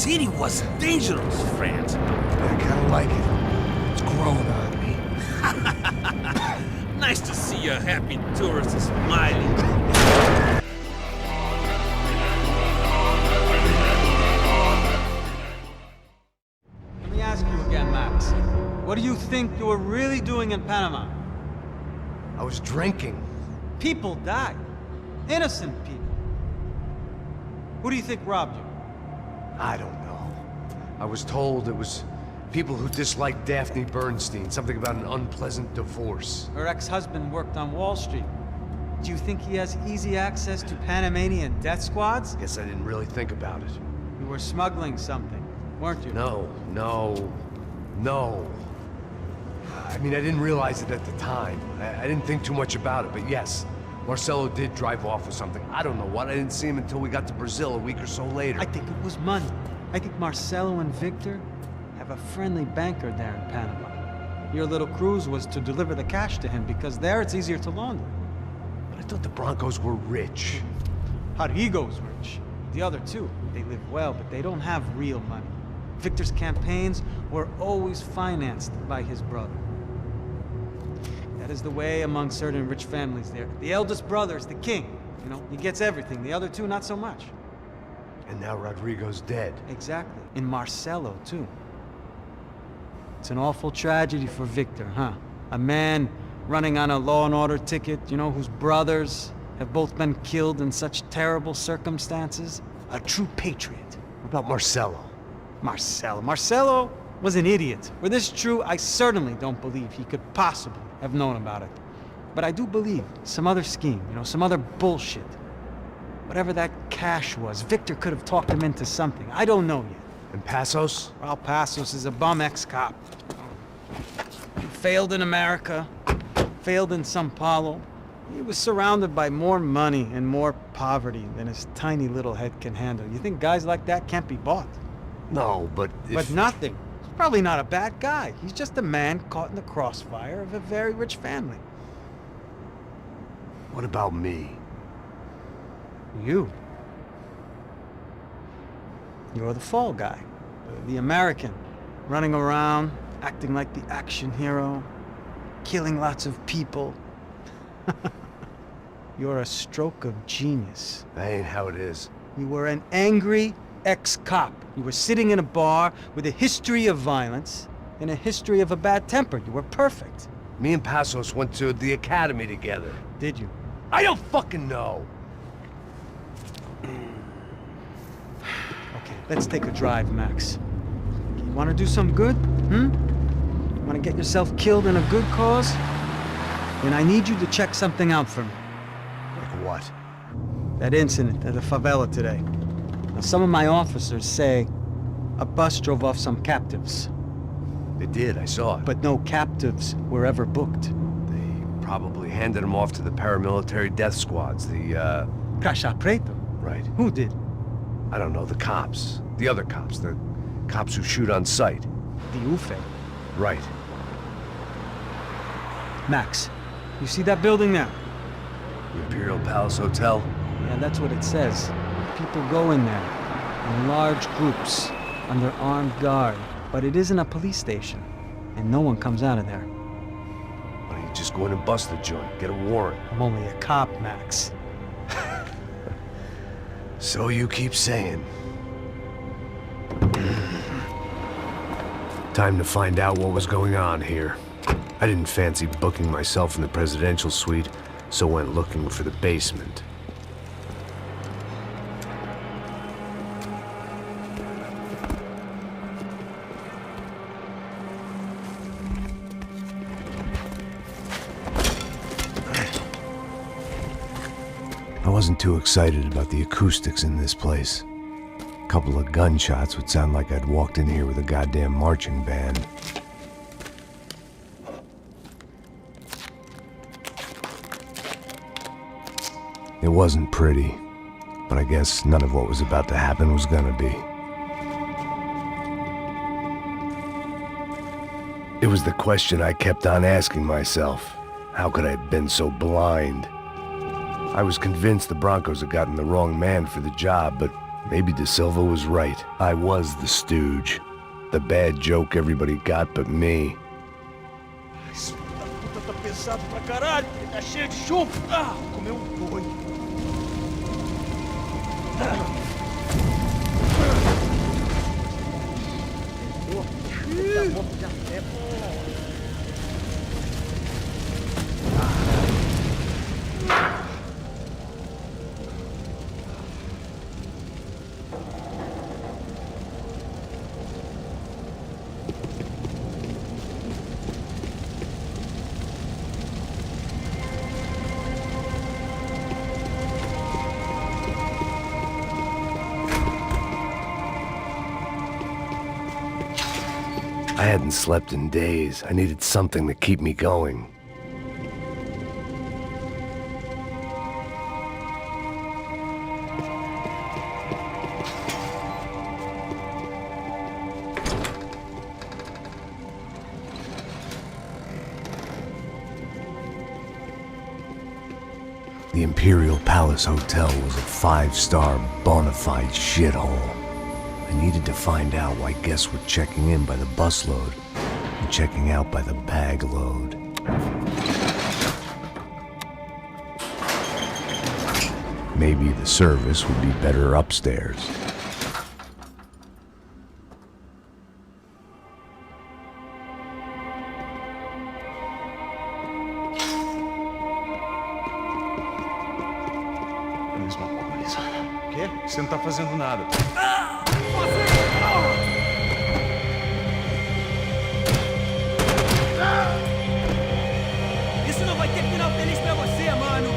city was dangerous, friend. I kinda like it. It's growing on me. Nice to see a happy tourist smiling. Let me ask you again, Max. What do you think you were really doing in Panama? I was drinking. People died. Innocent people. Who do you think robbed you? I don't know. I was told it was people who disliked Daphne Bernstein, something about an unpleasant divorce. Her ex-husband worked on Wall Street. Do you think he has easy access to Panamanian death squads? Guess I didn't really think about it. You were smuggling something, weren't you? No. I mean, I didn't realize it at the time. I didn't think too much about it, but yes, Marcelo did drive off with something. I don't know what. I didn't see him until we got to Brazil a week or so later. I think it was money. I think Marcelo and Victor have a friendly banker there in Panama. Your little cruise was to deliver the cash to him because there it's easier to launder. But I thought the Broncos were rich. Rodrigo's rich. The other two, they live well, but they don't have real money. Victor's campaigns were always financed by his brother. That is the way among certain rich families there. The eldest brother is the king. You know, he gets everything. The other two, not so much. And now Rodrigo's dead. Exactly. And Marcelo, too. It's an awful tragedy for Victor, huh? A man running on a law and order ticket, you know, whose brothers have both been killed in such terrible circumstances. A true patriot. What about Marcelo? Marcelo was an idiot. Were this true, I certainly don't believe he could possibly have known about it. But I do believe some other scheme, you know, some other bullshit. Whatever that cash was, Victor could have talked him into something. I don't know yet. And Passos? Well, Passos is a bum ex-cop. He failed in America, failed in Sao Paulo. He was surrounded by more money and more poverty than his tiny little head can handle. You think guys like that can't be bought? No, but if... But nothing. He's probably not a bad guy. He's just a man caught in the crossfire of a very rich family. What about me? You. You're the fall guy. The American. Running around, acting like the action hero. Killing lots of people. You're a stroke of genius. That ain't how it is. You were an angry ex-cop. You were sitting in a bar with a history of violence and a history of a bad temper. You were perfect. Me and Passos went to the academy together. Did you? I don't fucking know! Okay, let's take a drive, Max. You want to do some good? You want to get yourself killed in a good cause? Then I need you to check something out for me. Like what? That incident at the favela today. Now, some of my officers say a bus drove off some captives. They did, I saw it. But no captives were ever booked. They probably handed them off to the paramilitary death squads, the, Caixa Preto? Right. Who did? I don't know, the cops. The other cops, the cops who shoot on sight. The UFE. Right. Max, you see that building there? The Imperial Palace Hotel? Yeah, that's what it says. People go in there, in large groups, under armed guard. But it isn't a police station, and no one comes out of there. Why don't you just go in and bust the joint, get a warrant? I'm only a cop, Max. So you keep saying. Time to find out what was going on here. I didn't fancy booking myself in the presidential suite, so went looking for the basement. I wasn't too excited about the acoustics in this place. A couple of gunshots would sound like I'd walked in here with a goddamn marching band. It wasn't pretty, but I guess none of what was about to happen was gonna be. It was the question I kept on asking myself. How could I have been so blind? I was convinced the Broncos had gotten the wrong man for the job, but Maybe De Silva was right. I was the stooge. The bad joke everybody got but me. Esse filho da puta tá pesado pra caralho. Ele tá cheio de chumbo. Ah, comeu um boi. I hadn't slept in days. I needed something to keep me going. The Imperial Palace Hotel was a five-star, bona fide shithole. I needed to find out why guests were checking in by the busload and checking out by the bag load. Maybe the service would be better upstairs. Mesma coisa. O quê? Você não tá fazendo nada. Isso não vai ter final feliz pra você, mano.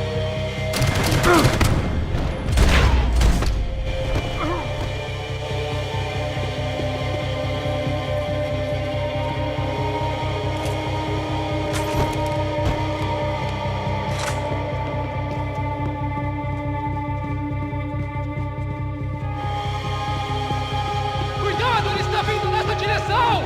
Cuidado, ele está vindo nessa direção!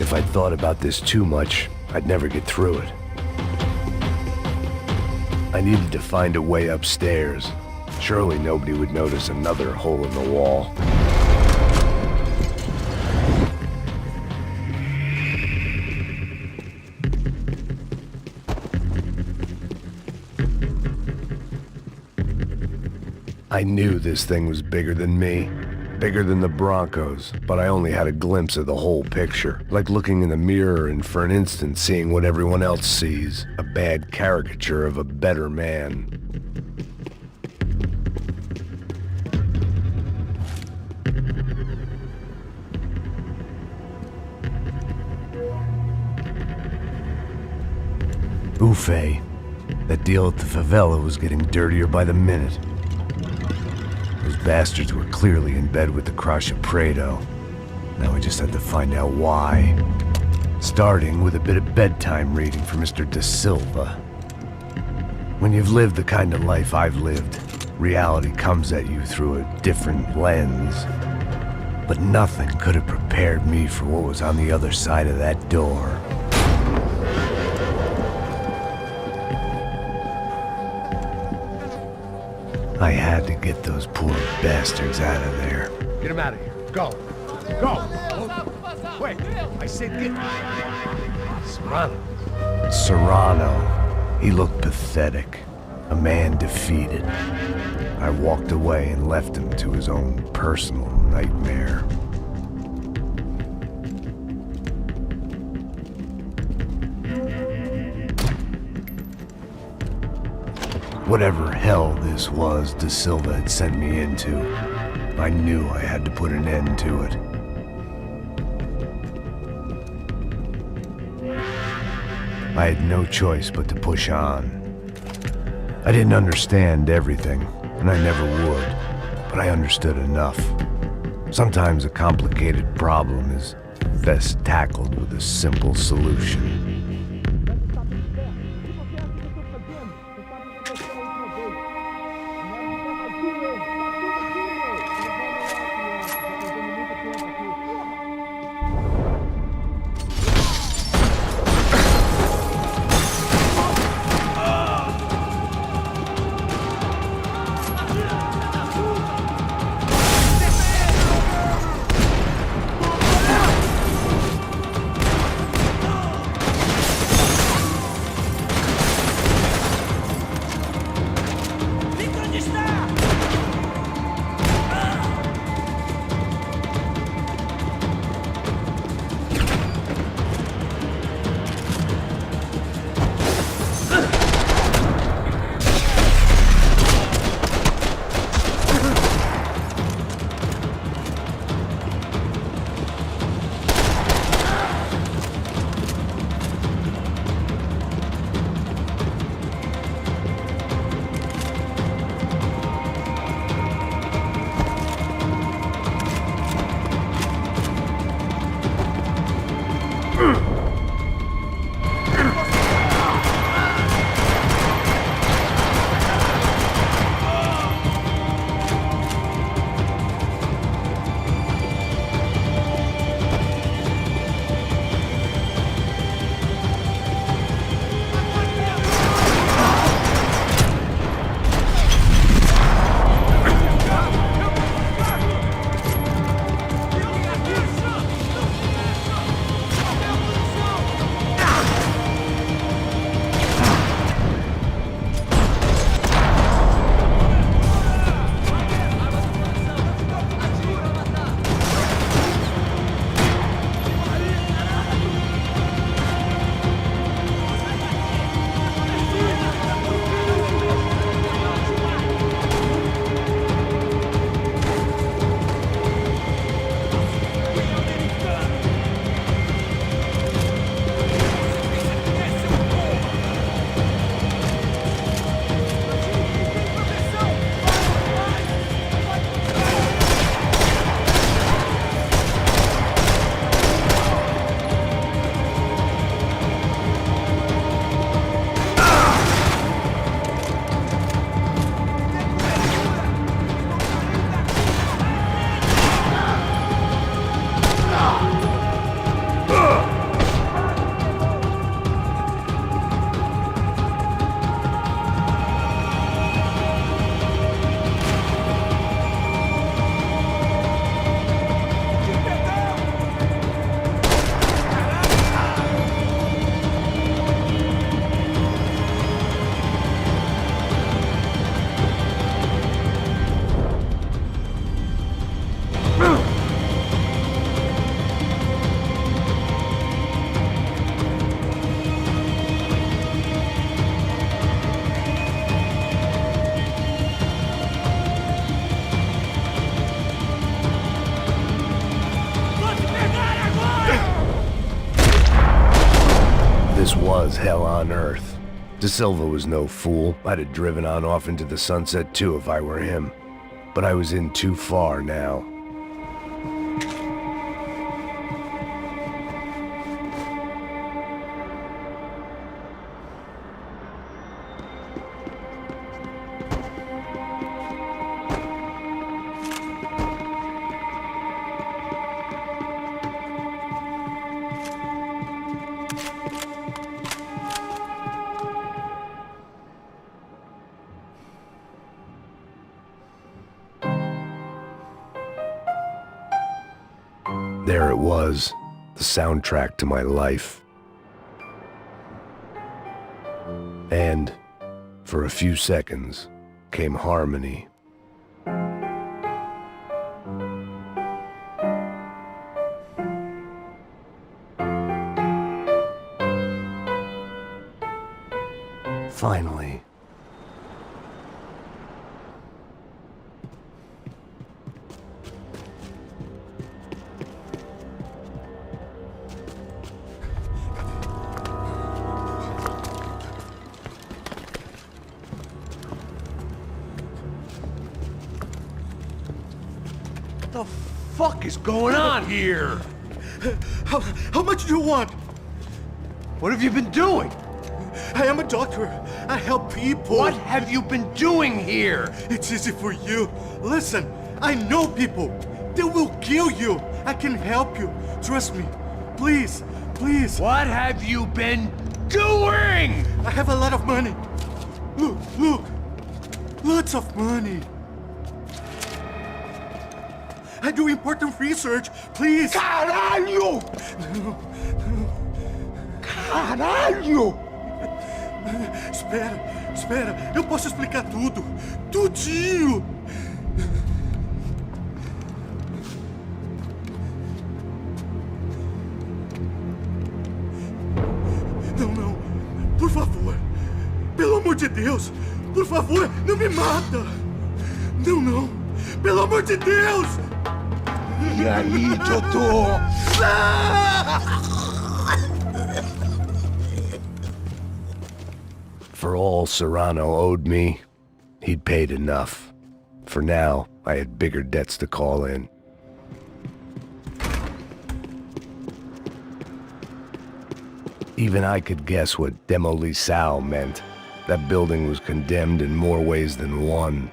If I'd thought about this too much, I'd never get through it. I needed to find a way upstairs. Surely nobody would notice another hole in the wall. I knew this thing was bigger than me, bigger than the Broncos, but I only had a glimpse of the whole picture, like looking in the mirror and for an instant seeing what everyone else sees, a bad caricature of a better man. Ufe, that deal at the favela was getting dirtier by the minute. Those bastards were clearly in bed with the Crush of Prado. Now we just had to find out why. Starting with a bit of bedtime reading for Mr. Da Silva. When you've lived the kind of life I've lived, reality comes at you through a different lens. But nothing could have prepared me for what was on the other side of that door. I had to get those poor bastards out of there. Get him out of here. Go. Go. Wait. I said get. Serrano. Serrano. He looked pathetic. A man defeated. I walked away and left him to his own personal nightmare. Whatever hell this was Da Silva had sent me into, I knew I had to put an end to it. I had no choice but to push on. I didn't understand everything, and I never would, but I understood enough. Sometimes a complicated problem is best tackled with a simple solution. hell on earth. De Silva was no fool. I'd have driven on off into the sunset too if I were him. But I was in too far now. There it was, the soundtrack to my life. And, for a few seconds, came harmony. Finally. What the fuck is going on here? How much do you want? What have you been doing? I am a doctor. I help people. What have you been doing here? It's easy for you. Listen, I know people. They will kill you. I can help you. Trust me. Please, please. What have you been doing? I have a lot of money. Look, look. Lots of money. I do important research. Please. Caralho! Caralho! Espera, espera. Eu posso explicar tudo. Tudinho. Não, não. Por favor. Pelo amor de Deus. Por favor, não me mata. Não, não. Pelo amor de Deus. E aí, doutor? For all Serrano owed me, he'd paid enough. For now, I had bigger debts to call in. Even I could guess what Demolição meant. That building was condemned in more ways than one.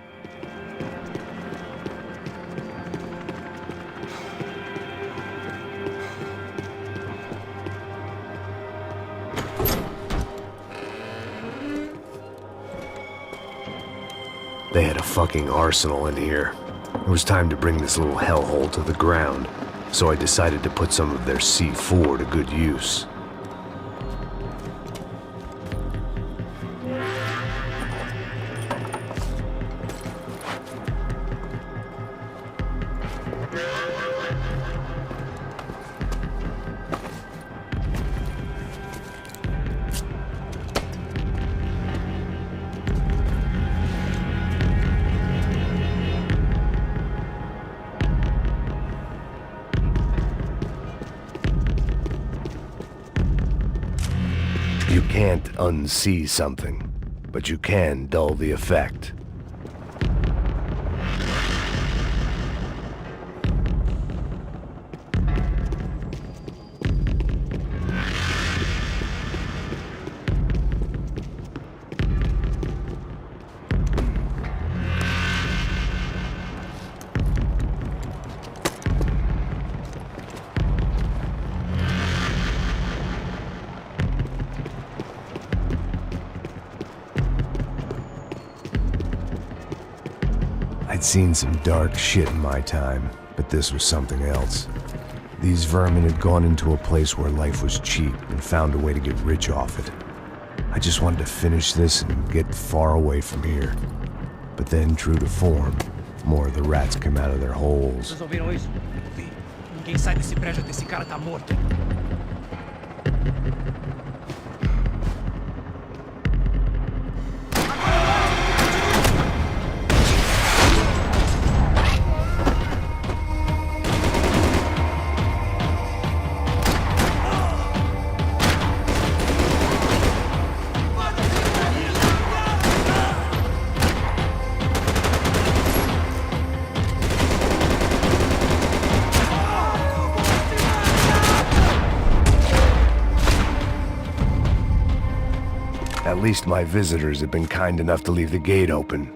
They had a fucking arsenal in here. It was time to bring this little hellhole to the ground, so I decided to put some of their C4 to good use. You can't unsee something, but you can dull the effect. I'd seen some dark shit in my time, but this was something else. These vermin had gone into a place where life was cheap and found a way to get rich off it. I just wanted to finish this and get far away from here. But then, true to form, more of the rats came out of their holes. Vocês ouviram isso? Vi. Ninguém sai desse prédio até esse cara tá morto. least my visitors have been kind enough to leave the gate open.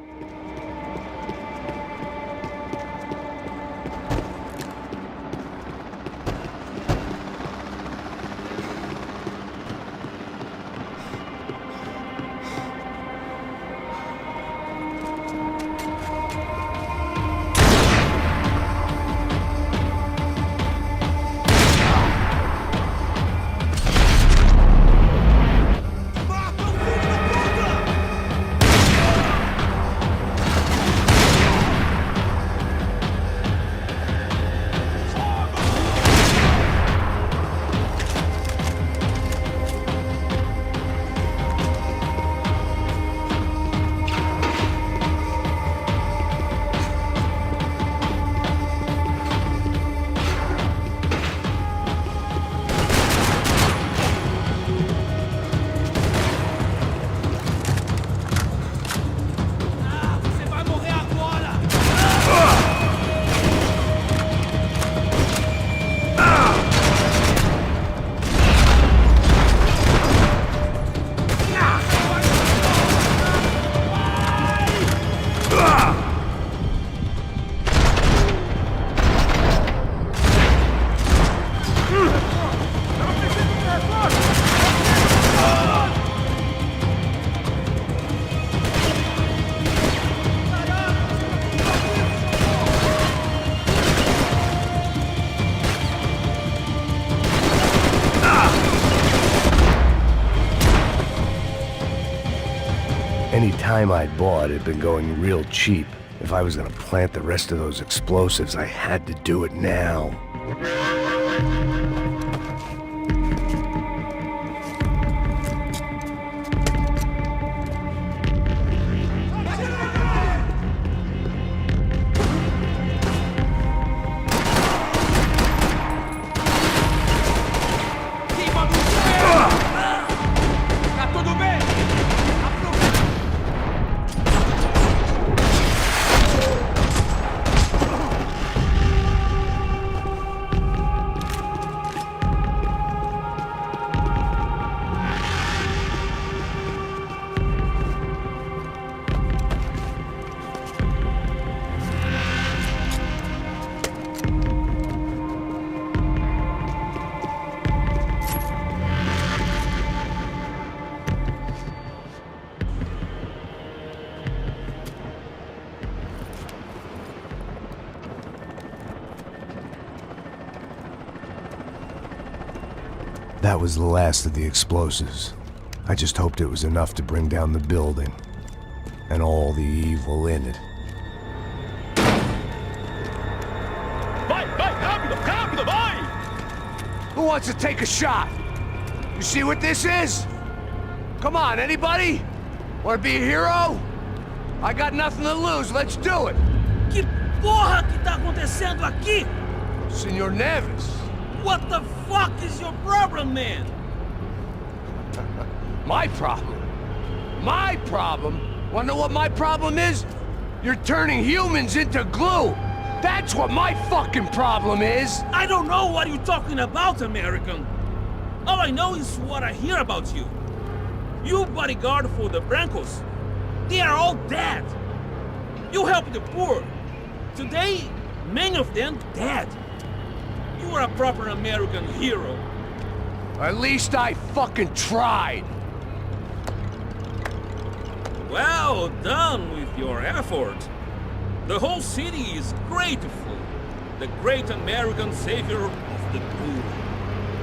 Any time I'd bought had been going real cheap. If I was gonna plant the rest of those explosives, I had to do it now. That was the last of the explosives. I just hoped it was enough to bring down the building and all the evil in it. Vai, rápido, rápido, vai! Who wants to take a shot? You see what this is? Come on, anybody? Want to be a hero? I got nothing to lose, let's do it! Que porra que tá acontecendo aqui? Senor Nevis. What the fuck is your problem, man? My problem? My problem? Wanna know what my problem is? You're turning humans into glue! That's what my fucking problem is! I don't know what you're talking about, American. All I know is what I hear about you. You bodyguard for the Brancos. They are all dead. You help the poor. Today, many of them dead. You are a proper American hero. At least I fucking tried. Well done with your effort. The whole city is grateful. The great American savior of the poor.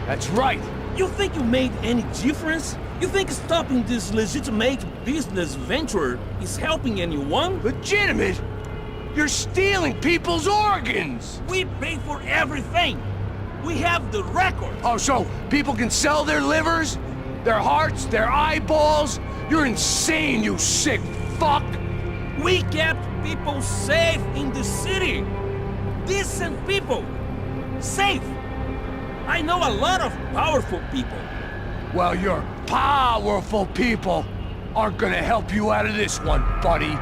That's right. You think you made any difference? You think stopping this legitimate business venture is helping anyone? Legitimate? You're stealing people's organs! We pay for everything. We have the record. Oh, so people can sell their livers? Their hearts? Their eyeballs? You're insane, you sick fuck! We kept people safe in the city. Decent people. Safe. I know a lot of powerful people. Well, your powerful people aren't gonna help you out of this one, buddy.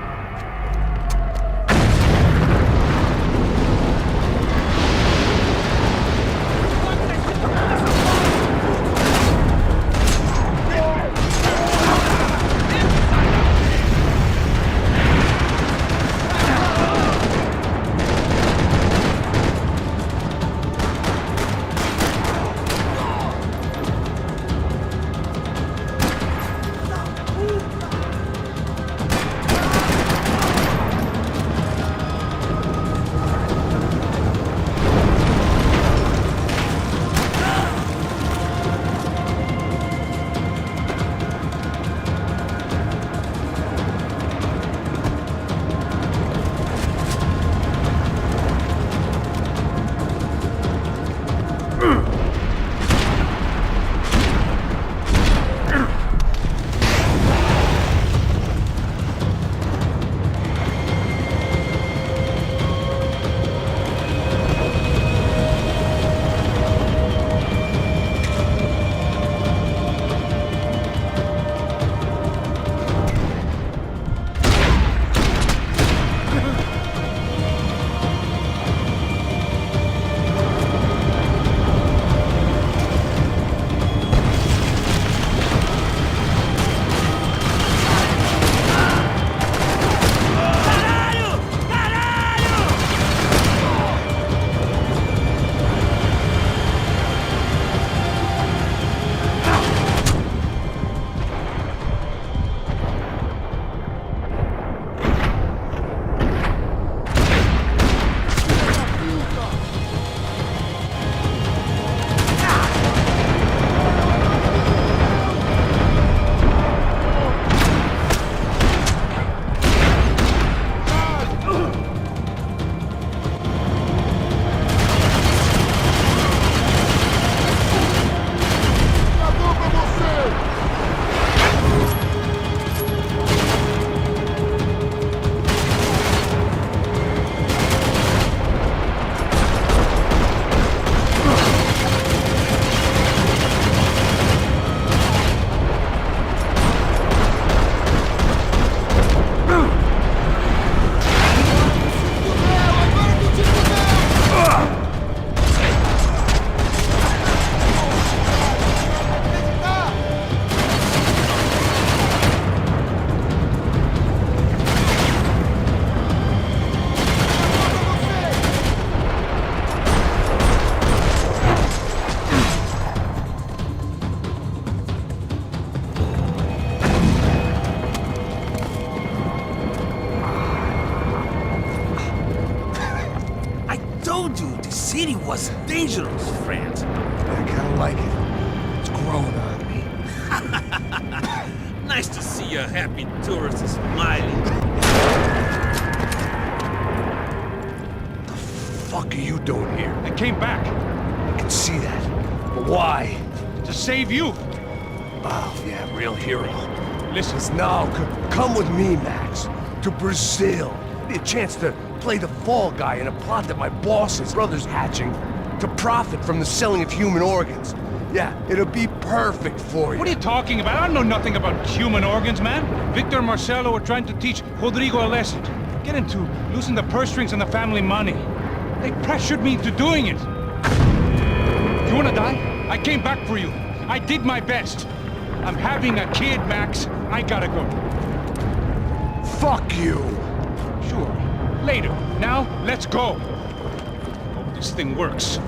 city was dangerous, friend. I kinda like it. It's growing on me. Nice to see a happy tourist smiling. The fuck are you doing here? I came back I can see that. But why? to save you. Oh, yeah, real hero. Listen, Now, come with me, Max. To Brazil. Be a chance to play the fall guy in a plot that my boss's brother's hatching to profit from the selling of human organs. Yeah, it'll be perfect for you. what are you talking about? I know nothing about human organs, man. Victor and Marcelo were trying to teach Rodrigo a lesson. Get into losing the purse strings and the family money. They pressured me into doing it. You wanna die? I came back for you. I did my best. I'm having a kid, Max. I gotta go. Fuck you! Sure. Later. Now, let's go. Hope this thing works.